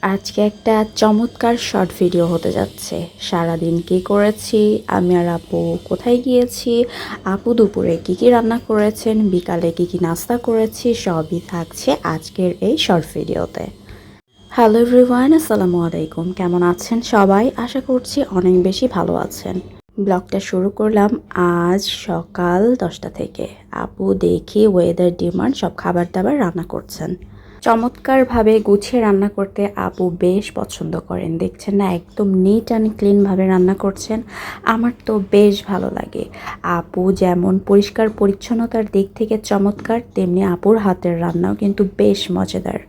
আজকে একটা চমৎকার শর্ট ভিডিও হতে যাচ্ছে। সারাদিন কী করেছি, আমি আর আপু কোথায় গিয়েছি, আপু দুপুরে কী কী রান্না করেছেন, বিকালে কী কী নাস্তা করেছি, সবই থাকছে আজকের এই শর্ট ভিডিওতে। হ্যালো এভরিওয়ান, আসসালামু আলাইকুম। কেমন আছেন সবাই? আশা করছি অনেক বেশি ভালো আছেন। ব্লগটা শুরু করলাম আজ সকাল 10টা থেকে। আপু দেখি ওয়েদার ডিমান্ড সব খাবার দাবার রান্না করছেন। চমৎকারভাবে গুছিয়ে রান্না করতে আপু বেশ পছন্দ করেন। দেখছেন না, একদম নিট অ্যান্ড ক্লিনভাবে রান্না করছেন। আমার তো বেশ ভালো লাগে। আপু যেমন পরিষ্কার পরিচ্ছন্নতার দিক থেকে চমৎকার, তেমনি আপুর হাতের রান্নাও কিন্তু বেশ মজাদার।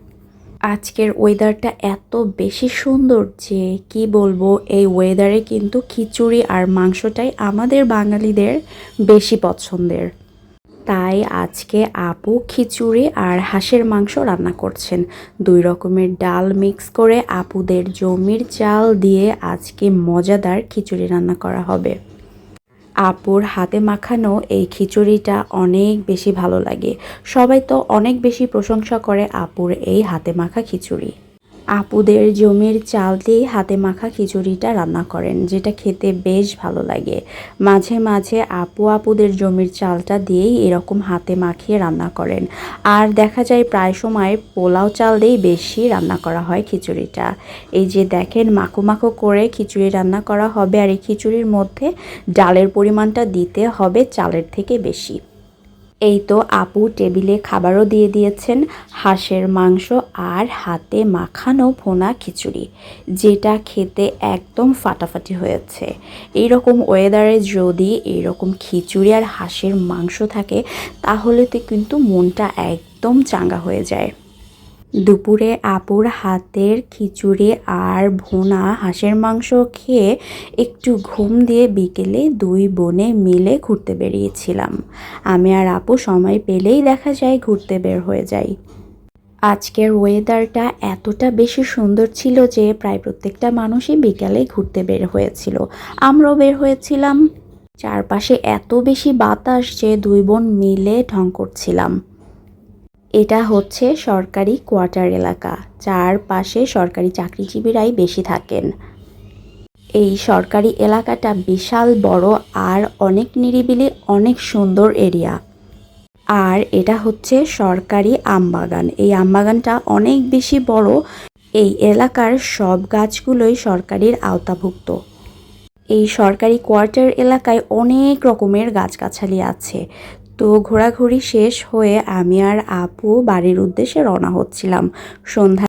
আজকের ওয়েদারটা এত বেশি সুন্দর যে কি বলবো, এই ওয়েদারে কিন্তু খিচুড়ি আর মাংসটাই আমাদের বাঙালিদের বেশি পছন্দের। তাই আজকে আপু খিচুড়ি আর হাঁসের মাংস রান্না করছেন। 2 রকমের ডাল মিক্স করে আপুদের জমির চাল দিয়ে আজকে মজাদার খিচুড়ি রান্না করা হবে। আপুর হাতে মাখানো এই খিচুড়িটা অনেক বেশি ভালো লাগে। সবাই তো অনেক বেশি প্রশংসা করে আপুর এই হাতে মাখা খিচুড়ি। আপুদের জমির চাল দিয়ে হাতে মাখা খিচুড়িটা রান্না করেন, যেটা খেতে বেশ ভালো লাগে। মাঝে মাঝে আপুদের জমির চালটা দিয়েই এরকম হাতে মাখিয়ে রান্না করেন। আর দেখা যায় প্রায় সময় পোলাও চাল দিয়েই বেশি রান্না করা হয় খিচুড়িটা। এই যে দেখেন, মাখো মাখো করে খিচুড়ি রান্না করা হবে, আর এই খিচুড়ির মধ্যে ডালের পরিমাণটা দিতে হবে চালের থেকে বেশি। এই তো আপু টেবিলে খাবারও দিয়ে দিয়েছেন, হাঁসের মাংস আর হাতে মাখানো ভুনা খিচুড়ি, যেটা খেতে একদম ফাটাফাটি হয়েছে। এইরকম ওয়েদারে যদি এইরকম খিচুড়ি আর হাঁসের মাংস থাকে, তাহলে তো কিন্তু মনটা একদম চাঙ্গা হয়ে যায়। দুপুরে আপুর হাতের খিচুড়ি আর ভুনা হাঁসের মাংস খেয়ে একটু ঘুম দিয়ে বিকেলে 2 বোনে মিলে ঘুরতে বেরিয়েছিলাম। আমি আর আপু সময় পেলেই দেখা যায় ঘুরতে বের হয়ে যাই। আজকের ওয়েদারটা এতটা বেশি সুন্দর ছিল যে প্রায় প্রত্যেকটা মানুষই বিকালে ঘুরতে বের হয়েছিল। আমরাও বের হয়েছিলাম। চারপাশে এত বেশি বাতাস যে 2 বোন মিলে ঢং করছিলাম। এটা হচ্ছে সরকারি কোয়ার্টার এলাকা, যার পাশে সরকারি চাকরিজীবীরাই বেশি থাকেন। এই সরকারি এলাকাটা বিশাল বড় আর অনেক নিরিবিলি, অনেক সুন্দর এরিয়া। আর এটা হচ্ছে সরকারি আমবাগান। এই আমবাগানটা অনেক বেশি বড়। এই এলাকার সব গাছগুলোই সরকারির আওতাভুক্ত। এই সরকারি কোয়ার্টার এলাকায় অনেক রকমের গাছগাছালি আছে। তো ঘোরাঘুরি শেষ হয়ে আমি আর আপু বাড়ির উদ্দেশ্যে রওনা হচ্ছিলাম। সন্ধ্যা